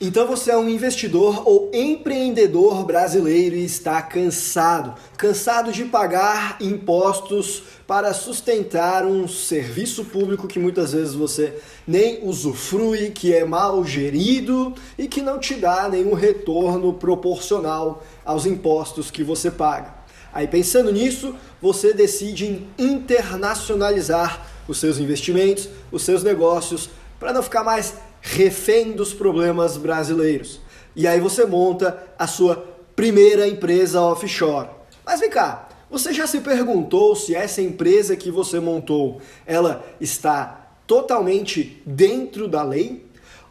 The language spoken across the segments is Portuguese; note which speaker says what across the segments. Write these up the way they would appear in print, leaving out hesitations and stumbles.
Speaker 1: Então você é um investidor ou empreendedor brasileiro e está cansado de pagar impostos para sustentar um serviço público que muitas vezes você nem usufrui, que é mal gerido e que não te dá nenhum retorno proporcional aos impostos que você paga. Aí pensando nisso, você decide em internacionalizar os seus investimentos, os seus negócios, para não ficar mais refém dos problemas brasileiros. E aí você monta a sua primeira empresa offshore. Mas vem cá, você já se perguntou se essa empresa que você montou, ela está totalmente dentro da lei?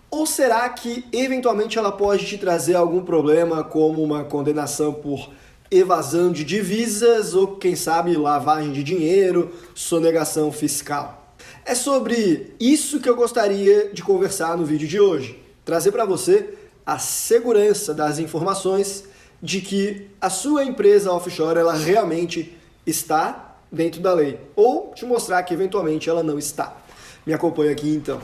Speaker 1: Ou será que eventualmente ela pode te trazer algum problema, como uma condenação por evasão de divisas ou, quem sabe, lavagem de dinheiro, sonegação fiscal? É sobre isso que eu gostaria de conversar no vídeo de hoje. Trazer para você a segurança das informações de que a sua empresa offshore ela realmente está dentro da lei. Ou te mostrar que eventualmente ela não está. Me acompanha aqui então.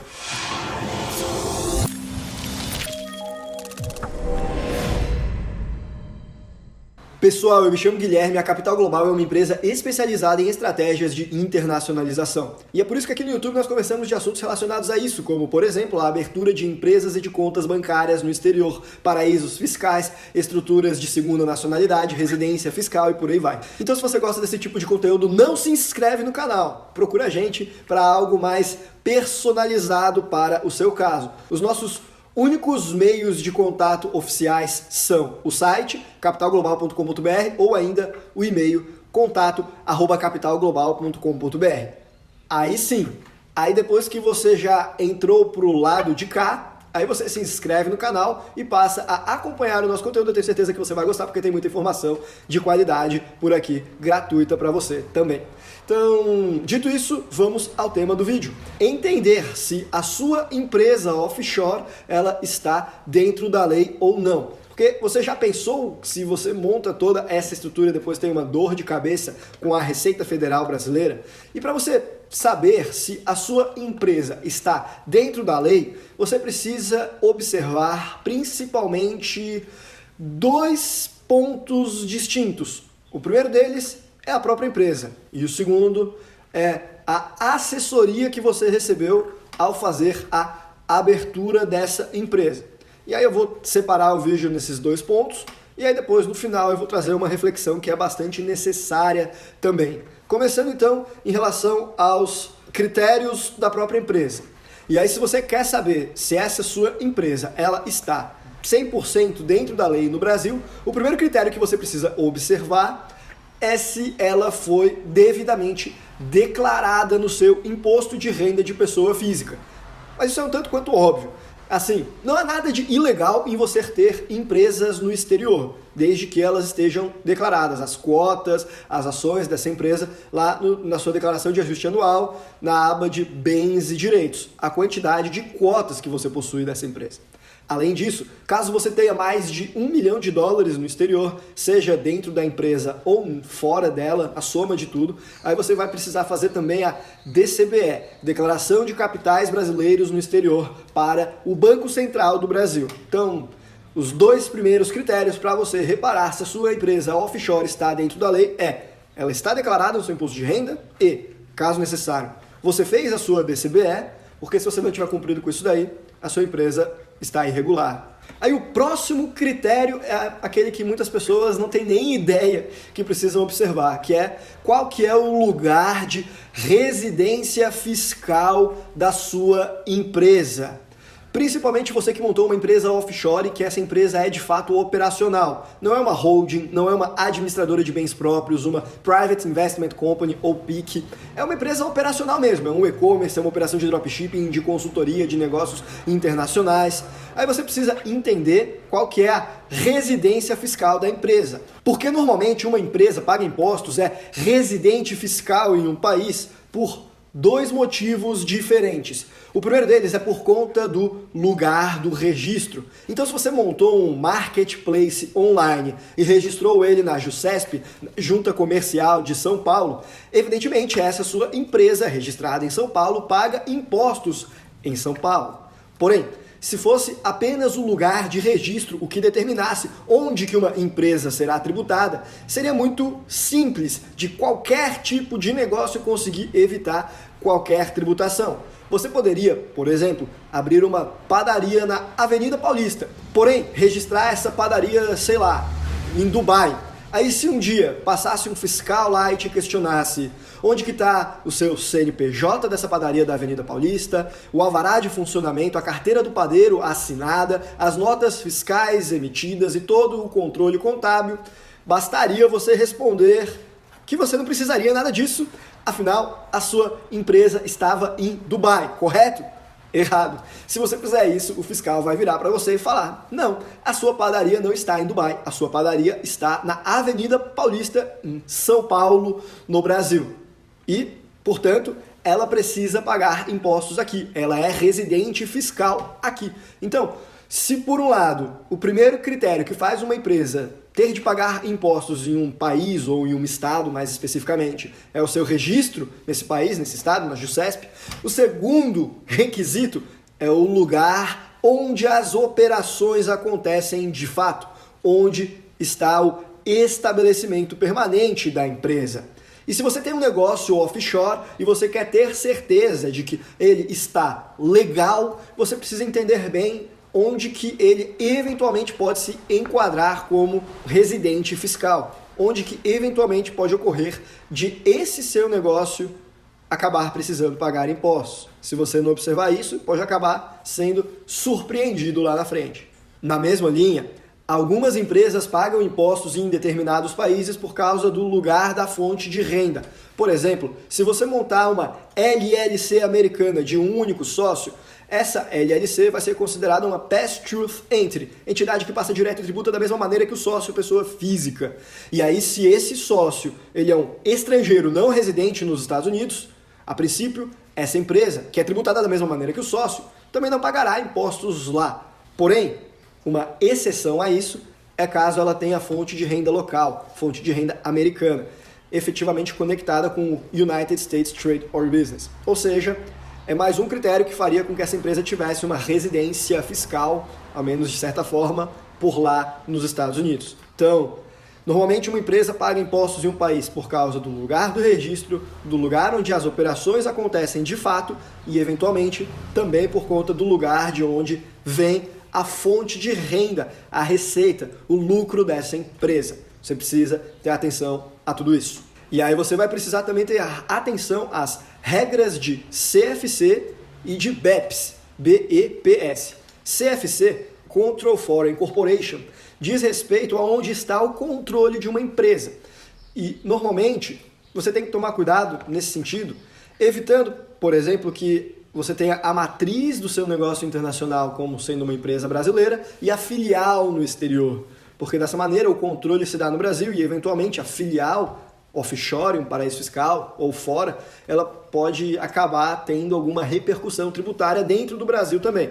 Speaker 1: Pessoal, eu me chamo Guilherme, a Capital Global é uma empresa especializada em estratégias de internacionalização. E é por isso que aqui no YouTube nós conversamos de assuntos relacionados a isso, como, por exemplo, a abertura de empresas e de contas bancárias no exterior, paraísos fiscais, estruturas de segunda nacionalidade, residência fiscal e por aí vai. Então, se você gosta desse tipo de conteúdo, não se inscreve no canal. Procura a gente para algo mais personalizado para o seu caso. Os nossos únicos meios de contato oficiais são o site capitalglobal.com.br ou ainda o e-mail contato@capitalglobal.com.br. Aí sim, aí depois que você já entrou pro lado de cá, aí você se inscreve no canal e passa a acompanhar o nosso conteúdo. Eu tenho certeza que você vai gostar porque tem muita informação de qualidade por aqui, gratuita para você também. Então, dito isso, vamos ao tema do vídeo. Entender se a sua empresa offshore ela está dentro da lei ou não. Porque você já pensou que se você monta toda essa estrutura e depois tem uma dor de cabeça com a Receita Federal brasileira? E para você saber se a sua empresa está dentro da lei, você precisa observar principalmente dois pontos distintos. O primeiro deles é a própria empresa e o segundo é a assessoria que você recebeu ao fazer a abertura dessa empresa. E aí eu vou separar o vídeo nesses dois pontos e aí depois no final eu vou trazer uma reflexão que é bastante necessária também. Começando então em relação aos critérios da própria empresa. E aí se você quer saber se essa sua empresa ela está 100% dentro da lei no Brasil, o primeiro critério que você precisa observar é se ela foi devidamente declarada no seu imposto de renda de pessoa física. Mas isso é um tanto quanto óbvio. Assim, não há nada de ilegal em você ter empresas no exterior, desde que elas estejam declaradas, as cotas, as ações dessa empresa, lá na sua declaração de ajuste anual, na aba de bens e direitos, a quantidade de cotas que você possui dessa empresa. Além disso, caso você tenha mais de $1 milhão no exterior, seja dentro da empresa ou fora dela, a soma de tudo, aí você vai precisar fazer também a DCBE, Declaração de Capitais Brasileiros no Exterior, para o Banco Central do Brasil. Então, os dois primeiros critérios para você reparar se a sua empresa offshore está dentro da lei ela está declarada no seu imposto de renda e, caso necessário, você fez a sua DCBE, porque se você não tiver cumprido com isso daí, a sua empresa está irregular. Aí o próximo critério é aquele que muitas pessoas não têm nem ideia que precisam observar, que é qual que é o lugar de residência fiscal da sua empresa. Principalmente você que montou uma empresa offshore e que essa empresa é de fato operacional. Não é uma holding, não é uma administradora de bens próprios, uma Private Investment Company ou PIC. É uma empresa operacional mesmo, é um e-commerce, é uma operação de dropshipping, de consultoria, de negócios internacionais. Aí você precisa entender qual que é a residência fiscal da empresa. Porque normalmente uma empresa paga impostos, é residente fiscal em um país por dois motivos diferentes. O primeiro deles é por conta do lugar do registro. Então, se você montou um marketplace online e registrou ele na JUSESP, Junta Comercial de São Paulo, evidentemente essa sua empresa registrada em São Paulo paga impostos em São Paulo. Porém, Se fosse apenas o lugar de registro o que determinasse onde que uma empresa será tributada, seria muito simples de qualquer tipo de negócio conseguir evitar qualquer tributação. Você poderia, por exemplo, abrir uma padaria na Avenida Paulista, porém registrar essa padaria, sei lá, em Dubai. Aí se um dia passasse um fiscal lá e te questionasse onde que está o seu CNPJ dessa padaria da Avenida Paulista, o alvará de funcionamento, a carteira do padeiro assinada, as notas fiscais emitidas e todo o controle contábil, bastaria você responder que você não precisaria nada disso, afinal a sua empresa estava em Dubai, correto? Errado. Se você fizer isso, o fiscal vai virar para você e falar: não, a sua padaria não está em Dubai, a sua padaria está na Avenida Paulista, em São Paulo, no Brasil. E, portanto, ela precisa pagar impostos aqui, ela é residente fiscal aqui. Então, se por um lado, o primeiro critério que faz uma empresa ter de pagar impostos em um país ou em um estado, mais especificamente, é o seu registro nesse país, nesse estado, na JuSesp, o segundo requisito é o lugar onde as operações acontecem de fato, onde está o estabelecimento permanente da empresa. E se você tem um negócio offshore e você quer ter certeza de que ele está legal, você precisa entender bem onde que ele eventualmente pode se enquadrar como residente fiscal, onde que eventualmente pode ocorrer de esse seu negócio acabar precisando pagar impostos. Se você não observar isso, pode acabar sendo surpreendido lá na frente. Na mesma linha, algumas empresas pagam impostos em determinados países por causa do lugar da fonte de renda. Por exemplo, se você montar uma LLC americana de um único sócio, essa LLC vai ser considerada uma Pass-Through Entity, entidade que passa direto e tributa da mesma maneira que o sócio, pessoa física. E aí, se esse sócio ele é um estrangeiro não residente nos Estados Unidos, a princípio, essa empresa, que é tributada da mesma maneira que o sócio, também não pagará impostos lá. Porém, uma exceção a isso é caso ela tenha fonte de renda local, fonte de renda americana, efetivamente conectada com o United States Trade or Business. Ou seja, é mais um critério que faria com que essa empresa tivesse uma residência fiscal, ao menos de certa forma, por lá nos Estados Unidos. Então, normalmente uma empresa paga impostos em um país por causa do lugar do registro, do lugar onde as operações acontecem de fato e, eventualmente, também por conta do lugar de onde vem a fonte de renda, a receita, o lucro dessa empresa. Você precisa ter atenção a tudo isso. E aí você vai precisar também ter atenção às regras de CFC e de BEPS, BEPS. CFC, Control Foreign Corporation, diz respeito a onde está o controle de uma empresa. E, normalmente, você tem que tomar cuidado nesse sentido, evitando, por exemplo, que você tenha a matriz do seu negócio internacional como sendo uma empresa brasileira e a filial no exterior. Porque dessa maneira o controle se dá no Brasil e, eventualmente, a filial offshore, um paraíso fiscal ou fora, ela pode acabar tendo alguma repercussão tributária dentro do Brasil também.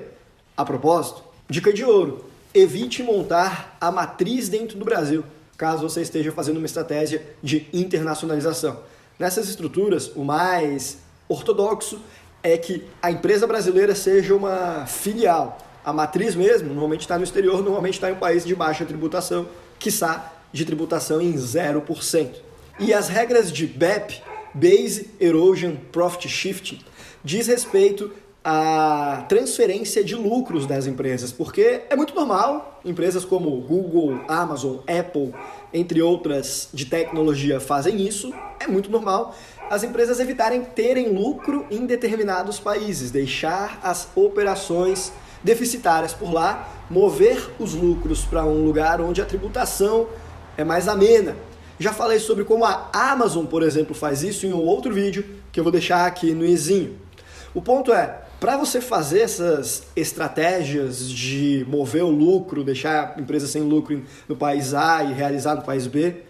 Speaker 1: A propósito, dica de ouro, evite montar a matriz dentro do Brasil, caso você esteja fazendo uma estratégia de internacionalização. Nessas estruturas, o mais ortodoxo é que a empresa brasileira seja uma filial. A matriz mesmo, normalmente está no exterior, normalmente está em um país de baixa tributação, quiçá de tributação em 0%. E as regras de BEP, Base Erosion Profit Shifting, diz respeito à transferência de lucros das empresas, porque é muito normal, empresas como Google, Amazon, Apple, entre outras de tecnologia fazem isso, é muito normal as empresas evitarem terem lucro em determinados países, deixar as operações deficitárias por lá, mover os lucros para um lugar onde a tributação é mais amena. Já falei sobre como a Amazon, por exemplo, faz isso em um outro vídeo que eu vou deixar aqui no izinho. O ponto é, para você fazer essas estratégias de mover o lucro, deixar a empresa sem lucro no país A e realizar no país B,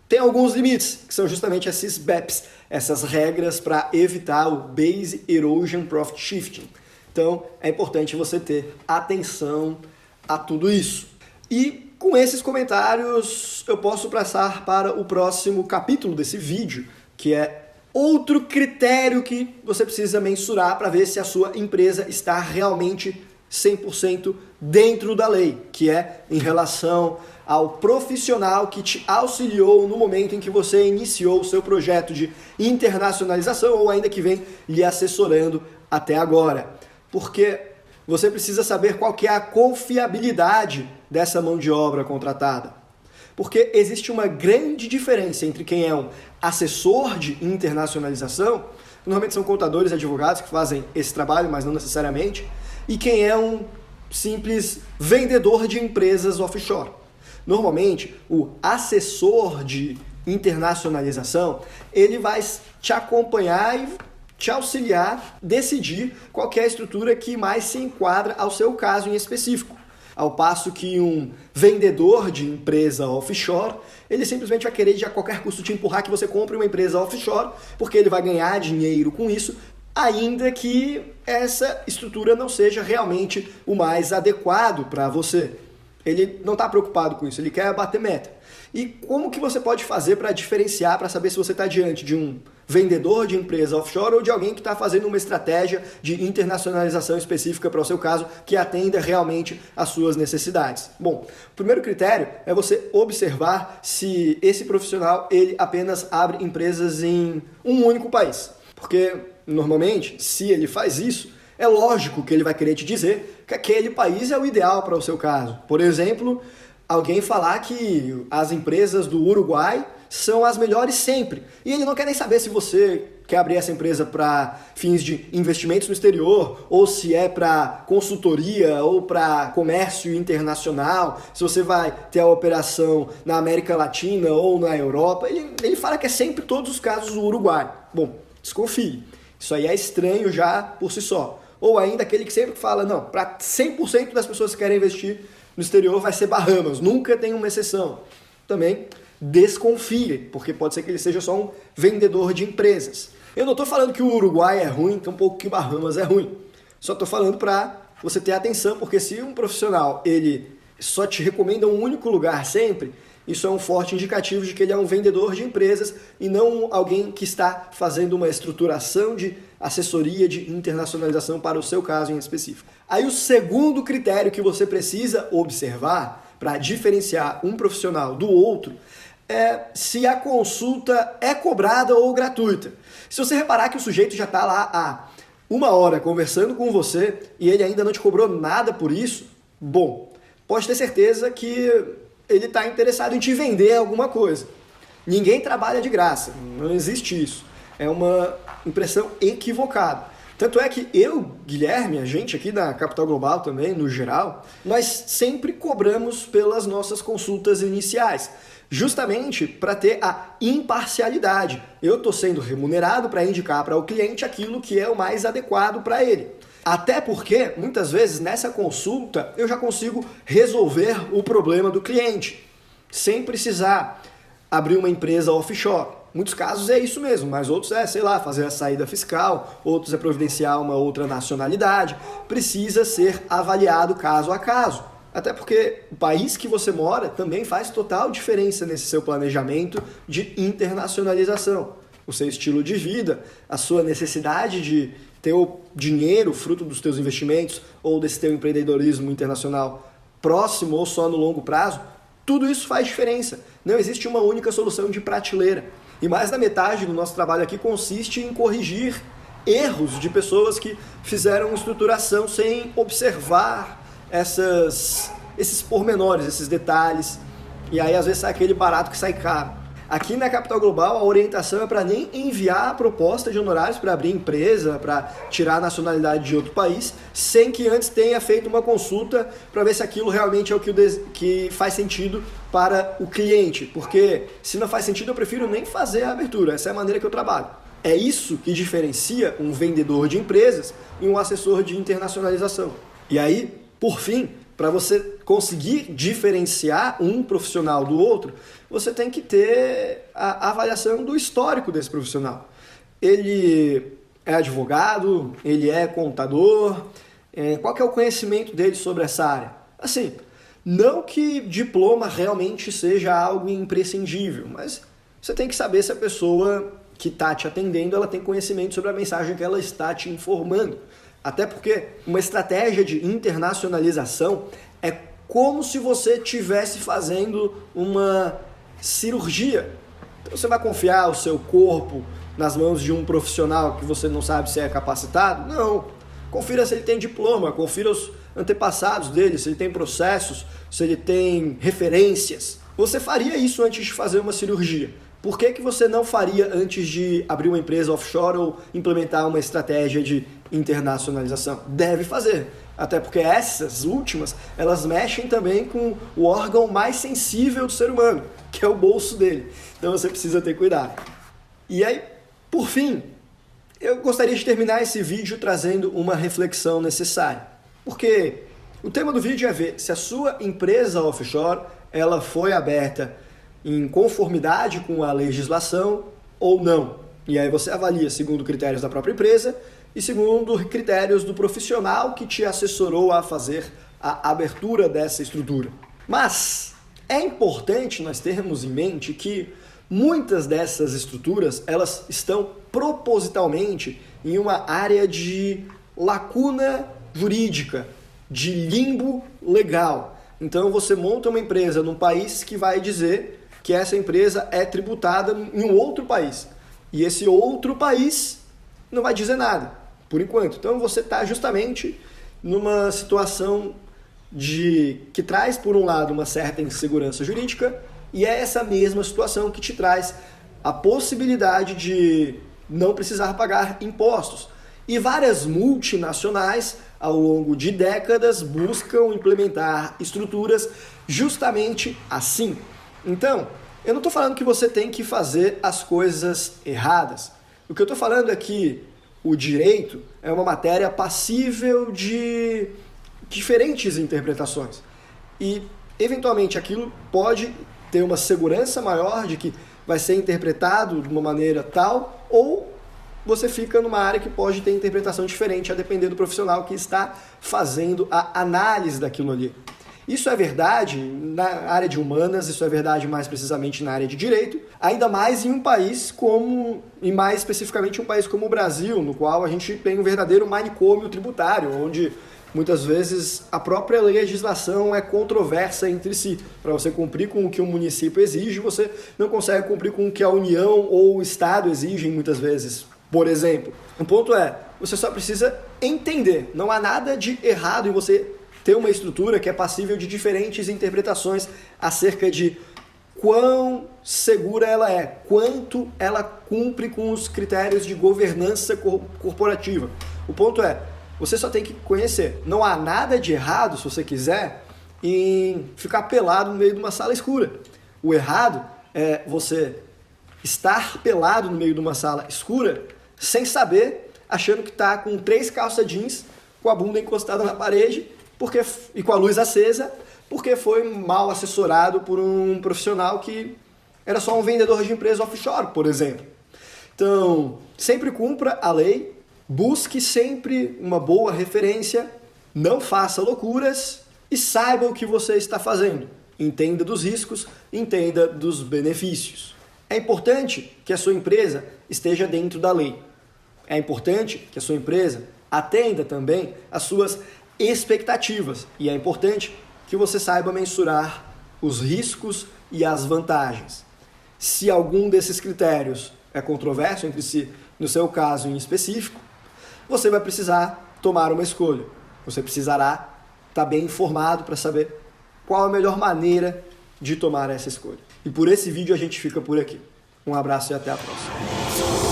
Speaker 1: tem alguns limites, que são justamente esses BEPS, essas regras para evitar o Base Erosion Profit Shifting. Então, é importante você ter atenção a tudo isso. E com esses comentários, eu posso passar para o próximo capítulo desse vídeo, que é outro critério que você precisa mensurar para ver se a sua empresa está realmente 100% dentro da lei, que é em relação ao profissional que te auxiliou no momento em que você iniciou o seu projeto de internacionalização ou ainda que vem lhe assessorando até agora. Porque você precisa saber qual que é a confiabilidade dessa mão de obra contratada. Porque existe uma grande diferença entre quem é um assessor de internacionalização, normalmente são contadores e advogados que fazem esse trabalho, mas não necessariamente, e quem é um simples vendedor de empresas offshore. Normalmente, o assessor de internacionalização, ele vai te acompanhar e te auxiliar a decidir qual que é a estrutura que mais se enquadra ao seu caso em específico. Ao passo que um vendedor de empresa offshore, ele simplesmente vai querer a qualquer custo te empurrar que você compre uma empresa offshore, porque ele vai ganhar dinheiro com isso, ainda que essa estrutura não seja realmente o mais adequado para você. Ele não está preocupado com isso, ele quer bater meta. E como que você pode fazer para diferenciar, para saber se você está diante de um vendedor de empresa offshore ou de alguém que está fazendo uma estratégia de internacionalização específica para o seu caso, que atenda realmente às suas necessidades? Bom, o primeiro critério é você observar se esse profissional ele apenas abre empresas em um único país. Porque, normalmente, se ele faz isso, é lógico que ele vai querer te dizer que aquele país é o ideal para o seu caso. Por exemplo, alguém falar que as empresas do Uruguai são as melhores sempre. E ele não quer nem saber se você quer abrir essa empresa para fins de investimentos no exterior, ou se é para consultoria, ou para comércio internacional, se você vai ter a operação na América Latina ou na Europa. Ele fala que é sempre todos os casos do Uruguai. Bom, desconfie. Isso aí é estranho já por si só. Ou ainda aquele que sempre fala, não, para 100% das pessoas que querem investir no exterior vai ser Bahamas, nunca tem uma exceção. Também desconfie, porque pode ser que ele seja só um vendedor de empresas. Eu não estou falando que o Uruguai é ruim, tampouco que Bahamas é ruim. Só estou falando para você ter atenção, porque se um profissional ele só te recomenda um único lugar sempre, isso é um forte indicativo de que ele é um vendedor de empresas e não alguém que está fazendo uma estruturação de assessoria de internacionalização para o seu caso em específico. Aí o segundo critério que você precisa observar para diferenciar um profissional do outro é se a consulta é cobrada ou gratuita. Se você reparar que o sujeito já está lá há 1 hora conversando com você e ele ainda não te cobrou nada por isso, bom, pode ter certeza que ele está interessado em te vender alguma coisa. Ninguém trabalha de graça, não existe isso. É uma impressão equivocada. Tanto é que eu, Guilherme, a gente aqui da Capital Global também, no geral, nós sempre cobramos pelas nossas consultas iniciais, justamente para ter a imparcialidade. Eu estou sendo remunerado para indicar para o cliente aquilo que é o mais adequado para ele. Até porque, muitas vezes, nessa consulta, eu já consigo resolver o problema do cliente, sem precisar abrir uma empresa offshore. Muitos casos é isso mesmo, mas outros é, sei lá, fazer a saída fiscal, outros é providenciar uma outra nacionalidade. Precisa ser avaliado caso a caso. Até porque o país que você mora também faz total diferença nesse seu planejamento de internacionalização. O seu estilo de vida, a sua necessidade de ter o dinheiro fruto dos teus investimentos ou desse teu empreendedorismo internacional próximo ou só no longo prazo, tudo isso faz diferença. Não existe uma única solução de prateleira. E mais da metade do nosso trabalho aqui consiste em corrigir erros de pessoas que fizeram estruturação sem observar esses pormenores, esses detalhes. E aí às vezes sai aquele barato que sai caro. Aqui na Capital Global, a orientação é para nem enviar a proposta de honorários para abrir empresa, para tirar a nacionalidade de outro país, sem que antes tenha feito uma consulta para ver se aquilo realmente é o que faz sentido para o cliente. Porque se não faz sentido, eu prefiro nem fazer a abertura. Essa é a maneira que eu trabalho. É isso que diferencia um vendedor de empresas e um assessor de internacionalização. E aí, por fim, para você conseguir diferenciar um profissional do outro, você tem que ter a avaliação do histórico desse profissional. Ele é advogado, ele é contador, qual que é o conhecimento dele sobre essa área? Assim, não que diploma realmente seja algo imprescindível, mas você tem que saber se a pessoa que está te atendendo ela tem conhecimento sobre a mensagem que ela está te informando. Até porque uma estratégia de internacionalização é como se você estivesse fazendo uma cirurgia. Então você vai confiar o seu corpo nas mãos de um profissional que você não sabe se é capacitado? Não. Confira se ele tem diploma, confira os antepassados dele, se ele tem processos, se ele tem referências. Você faria isso antes de fazer uma cirurgia. Por que você não faria antes de abrir uma empresa offshore ou implementar uma estratégia de internacionalização? Deve fazer. Até porque essas últimas, elas mexem também com o órgão mais sensível do ser humano, que é o bolso dele. Então você precisa ter cuidado. E aí, por fim, eu gostaria de terminar esse vídeo trazendo uma reflexão necessária. Porque o tema do vídeo é ver se a sua empresa offshore ela foi aberta em conformidade com a legislação ou não. E aí você avalia segundo critérios da própria empresa e segundo critérios do profissional que te assessorou a fazer a abertura dessa estrutura. Mas é importante nós termos em mente que muitas dessas estruturas elas estão propositalmente em uma área de lacuna jurídica, de limbo legal. Então você monta uma empresa num país que vai dizer que essa empresa é tributada em um outro país. E esse outro país não vai dizer nada, por enquanto. Então você está justamente numa situação que traz, por um lado, uma certa insegurança jurídica, e é essa mesma situação que te traz a possibilidade de não precisar pagar impostos. E várias multinacionais, ao longo de décadas, buscam implementar estruturas justamente assim. Então, eu não estou falando que você tem que fazer as coisas erradas. O que eu estou falando é que o direito é uma matéria passível de diferentes interpretações. E, eventualmente, aquilo pode ter uma segurança maior de que vai ser interpretado de uma maneira tal, ou você fica numa área que pode ter interpretação diferente, a depender do profissional que está fazendo a análise daquilo ali. Isso é verdade na área de humanas, isso é verdade mais precisamente na área de direito, ainda mais em um país como, e mais especificamente um país como o Brasil, no qual a gente tem um verdadeiro manicômio tributário, onde muitas vezes a própria legislação é controversa entre si. Para você cumprir com o que o município exige, você não consegue cumprir com o que a União ou o Estado exigem muitas vezes. Por exemplo, o ponto é, você só precisa entender, não há nada de errado em você ter uma estrutura que é passível de diferentes interpretações acerca de quão segura ela é, quanto ela cumpre com os critérios de governança corporativa. O ponto é, você só tem que conhecer. Não há nada de errado, se você quiser, em ficar pelado no meio de uma sala escura. O errado é você estar pelado no meio de uma sala escura sem saber, achando que está com 3 calças jeans, com a bunda encostada na parede e com a luz acesa, porque foi mal assessorado por um profissional que era só um vendedor de empresa offshore, por exemplo. Então, sempre cumpra a lei, busque sempre uma boa referência, não faça loucuras e saiba o que você está fazendo. Entenda dos riscos, entenda dos benefícios. É importante que a sua empresa esteja dentro da lei. É importante que a sua empresa atenda também às suas expectativas. E é importante que você saiba mensurar os riscos e as vantagens. Se algum desses critérios é controverso entre si, no seu caso em específico, você vai precisar tomar uma escolha. Você precisará estar bem informado para saber qual a melhor maneira de tomar essa escolha. E por esse vídeo a gente fica por aqui. Um abraço e até a próxima.